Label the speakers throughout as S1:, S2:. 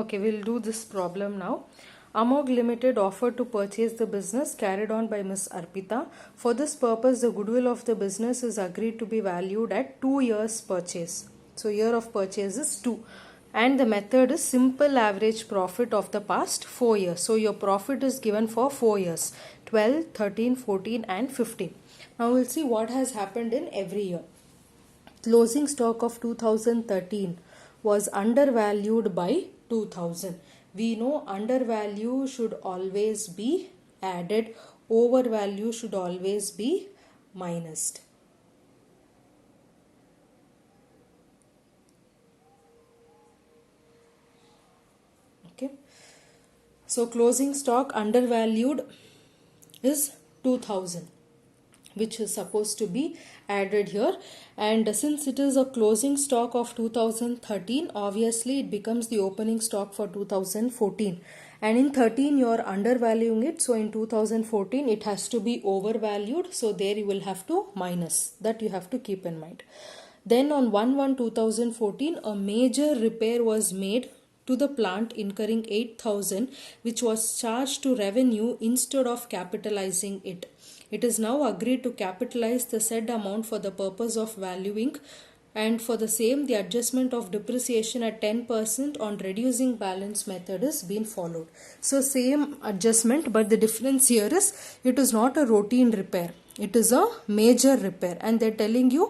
S1: Okay, we'll do this problem now. Amog Limited offered to purchase the business carried on by Ms. Arpita. For this purpose, the goodwill of the business is agreed to be valued at 2 years purchase. So, year of purchase is 2. And the method is simple average profit of the past 4 years. So, your profit is given for 4 years, 12, 13, 14 and 15. Now, we'll see what has happened in every year. Closing stock of 2013 was undervalued by 2000. We know undervalue should always be added, overvalue should always be minused. Okay. So closing stock undervalued is 2000, which is supposed to be added here, and since it is a closing stock of 2013, obviously it becomes the opening stock for 2014, and in 13 you are undervaluing it, so in 2014 it has to be overvalued, so there you will have to minus that, you have to keep in mind. Then on 1/1/2014 a major repair was made to the plant, incurring 8,000, which was charged to revenue instead of capitalizing it. It is now agreed to capitalize the said amount for the purpose of valuing, and for the same the adjustment of depreciation at 10% on reducing balance method is being followed. So same adjustment, but the difference here is it is not a routine repair. It is a major repair, and they're telling you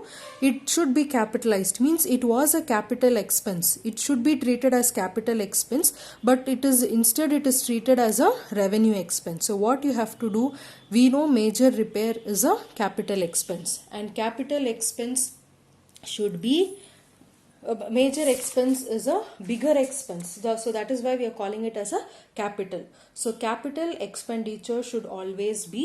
S1: it should be capitalized, means it was a capital expense. It should be treated as capital expense, but it is instead it is treated as a revenue expense. So what you have to do, we know major repair is a capital expense, and capital expense should be major expense is a bigger expense, so that is why we are calling it as a capital. So capital expenditure should always be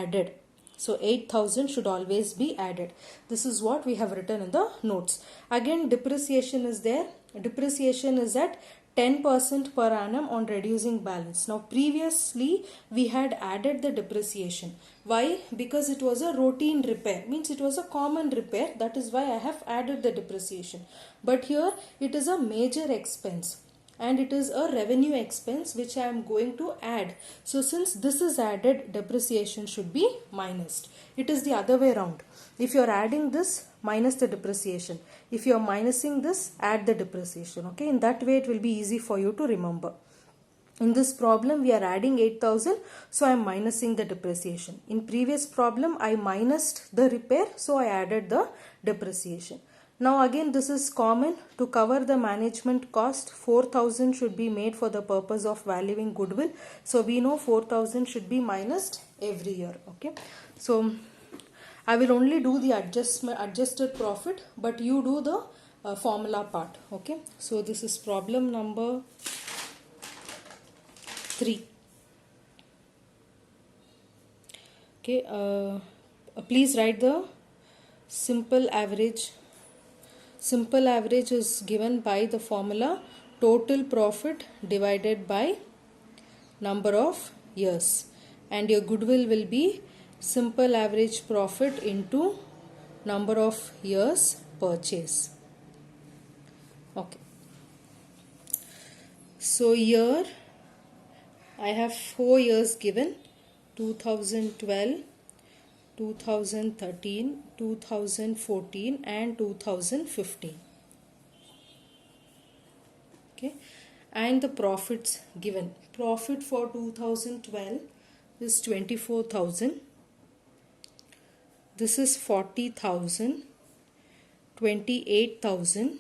S1: added. So 8,000 should always be added. This is what we have written in the notes. Again, depreciation is there. Depreciation is at 10% per annum on reducing balance. Now previously we had added the depreciation. Why? Because it was a routine repair, means it was a common repair, that is why I have added the depreciation. But here it is a major expense and it is a revenue expense which I am going to add. So since this is added, depreciation should be minused. It is the other way around. If you are adding this, minus the depreciation. If you are minusing this, add the depreciation. Okay, in that way it will be easy for you to remember. In this problem we are adding 8,000, so I am minusing the depreciation. In previous problem I minused the repair, so I added the depreciation. Now again this is common. To cover the management cost, 4,000 should be made for the purpose of valuing goodwill. So we know 4,000 should be minused every year. Okay, so I will only do the adjusted profit, but you do the formula part. Okay, so this is problem number 3. Okay, please write the simple average. Simple average is given by the formula total profit divided by number of years, and your goodwill will be simple average profit into number of years purchase. Okay, so here I have 4 years given: 2012, 2013, 2014 and 2015. Okay, and the profits given. Profit for 2012 is 24,000. This is 40,000, 28,000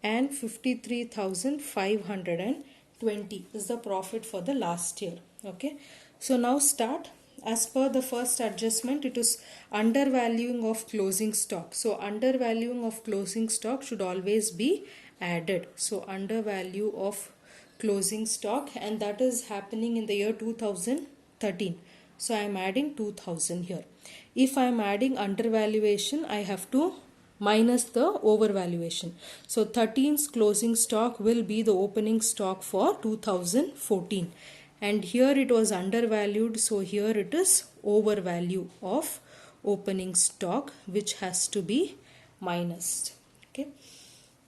S1: and 53,520 is the profit for the last year. Okay, so now start. As per the first adjustment, it is undervaluing of closing stock. So undervaluing of closing stock should always be added. So undervalue of closing stock, and that is happening in the year 2013. So I am adding 2,000 here. If I am adding undervaluation, I have to minus the overvaluation. So 13's closing stock will be the opening stock for 2014. And here it was undervalued, so here it is overvalue of opening stock, which has to be minused. Okay,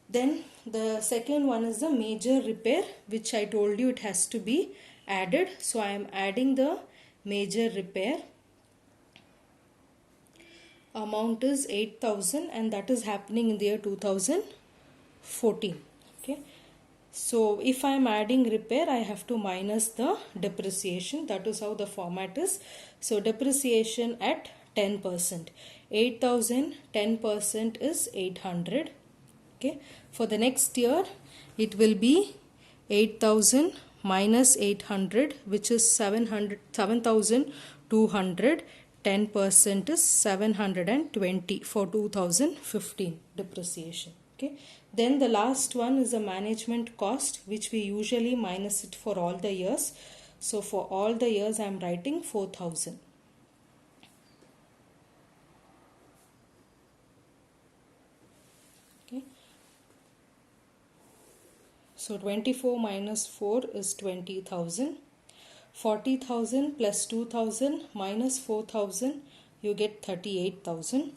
S1: Then the second one is the major repair, which I told you it has to be added. So I am adding the major repair. Amount is 8,000 and that is happening in the year 2014. Okay. So if I am adding repair, I have to minus the depreciation. That is how the format is. So depreciation at 10%. 8,000, 10% is 800. Okay. For the next year, it will be 8,000 minus 800, which is 7,200. 10% is 720 for 2015 depreciation. Okay. Then the last one is the management cost, which we usually minus it for all the years. So for all the years I am writing 4,000. Okay. So 24 minus 4 is 20,000. 40,000 plus 2,000 minus 4,000, you get 38,000.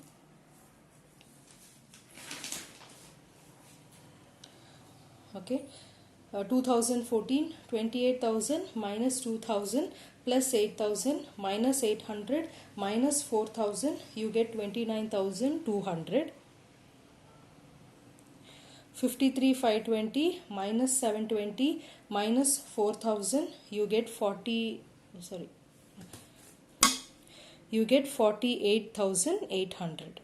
S1: Okay. 2014, 28,000 minus 2,000 plus 8,000 minus 800 minus 4,000, you get 29,200. 53,520 minus 720 minus 4,000, you get 48,800.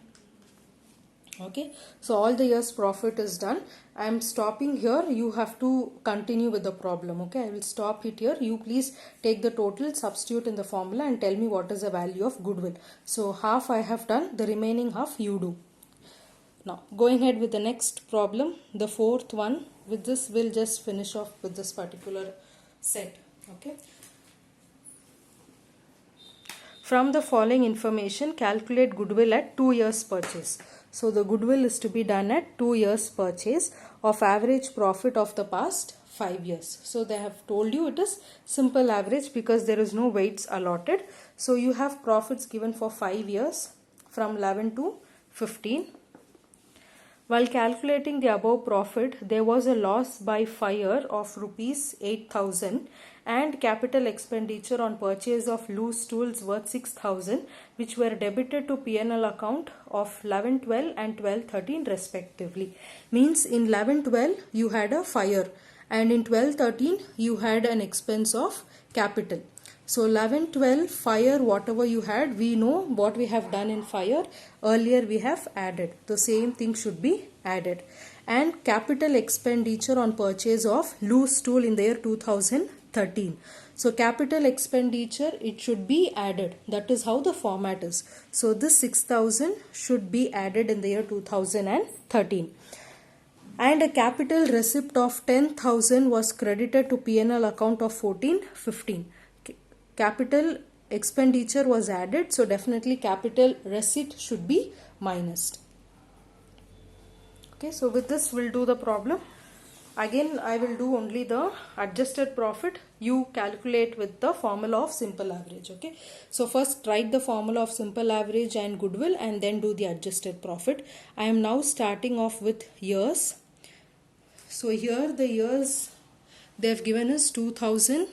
S1: Okay, so all the year's profit is done. I am stopping here. You have to continue with the problem. Okay, I will stop it here. You please take the total, substitute in the formula and tell me what is the value of goodwill. So half I have done, the remaining half you do. Now going ahead with the next problem, the fourth one. With this we'll just finish off with this particular set. Okay. From the following information, calculate goodwill at 2 years purchase. So the goodwill is to be done at 2 years purchase of average profit of the past 5 years. So they have told you it is simple average because there is no weights allotted. So you have profits given for 5 years from 11 to 15. While calculating the above profit, there was a loss by fire of rupees 8,000 and capital expenditure on purchase of loose tools worth 6,000, which were debited to P&L account of 11-12 and 12-13 respectively. Means in 11-12 you had a fire and in 12-13 you had an expense of capital. So 11-12 fire, whatever you had, we know what we have done in fire. Earlier we have added. The same thing should be added. And capital expenditure on purchase of loose tool in the year 2013. So capital expenditure, it should be added. That is how the format is. So this 6,000 should be added in the year 2013. And a capital receipt of 10,000 was credited to P&L account of 14-15. Capital expenditure was added, so definitely capital receipt should be minused. Okay, so with this we'll do the problem. Again, I will do only the adjusted profit. You calculate with the formula of simple average. Okay, so first write the formula of simple average and goodwill and then do the adjusted profit. I am now starting off with years. So here the years they have given us 2000,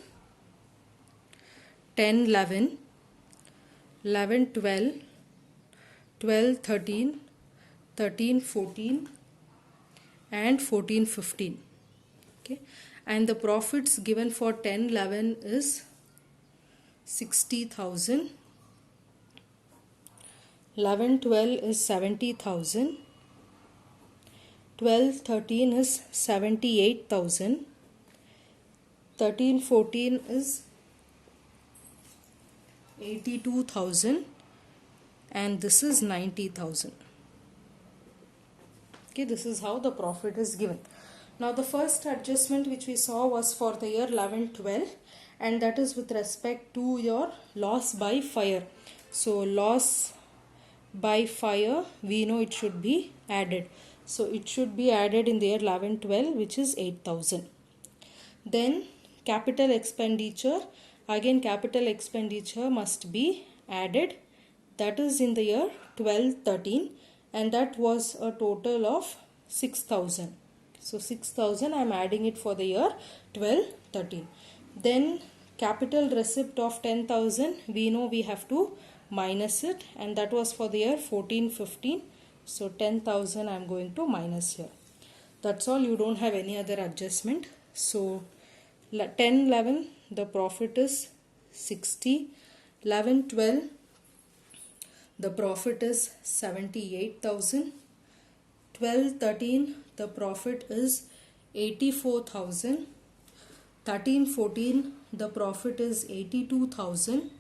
S1: 10, 11, 11, 12, 12, 13, 13, 14 and 14, 15. Okay. And the profits given for 10, 11 is 60,000. 11, 12 is 70,000. 12, 13 is 78,000. 13, 14 is 82,000 and this is 90,000. Okay, this is how the profit is given. Now the first adjustment which we saw was for the year 11-12 and that is with respect to your loss by fire. So loss by fire, we know it should be added. So it should be added in the year 11-12, which is 8,000. Then capital expenditure. Again capital expenditure must be added, that is in the year 12-13 and that was a total of 6,000. So 6,000 I am adding it for the year 12-13. Then capital receipt of 10,000, we know we have to minus it, and that was for the year 14-15. So 10,000 I am going to minus here. That's all, you don't have any other adjustment. So 10-11 the profit is 60, 11-12 the profit is 78,000, 12-13 the profit is 84,000, 13-14 the profit is 82,000,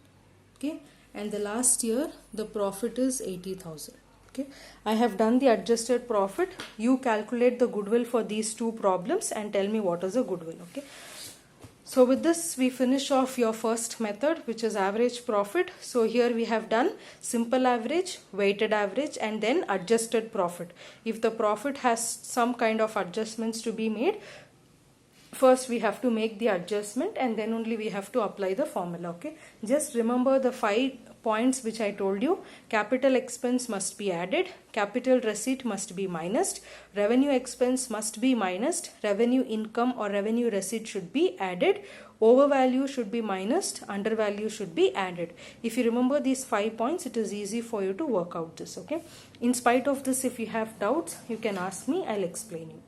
S1: okay, and the last year the profit is 80,000. Okay, I have done the adjusted profit. You calculate the goodwill for these two problems and tell me what is the goodwill. Okay, so with this we finish off your first method, which is average profit. So here we have done simple average, weighted average, and then adjusted profit. If the profit has some kind of adjustments to be made, first we have to make the adjustment and then only we have to apply the formula. Okay, just remember the 5 points which I told you. Capital expense must be added, capital receipt must be minused, revenue expense must be minused, revenue income or revenue receipt should be added, overvalue should be minused, undervalue should be added. If you remember these 5 points, it is easy for you to work out this. Okay, in spite of this, if you have doubts, you can ask me, I'll explain you.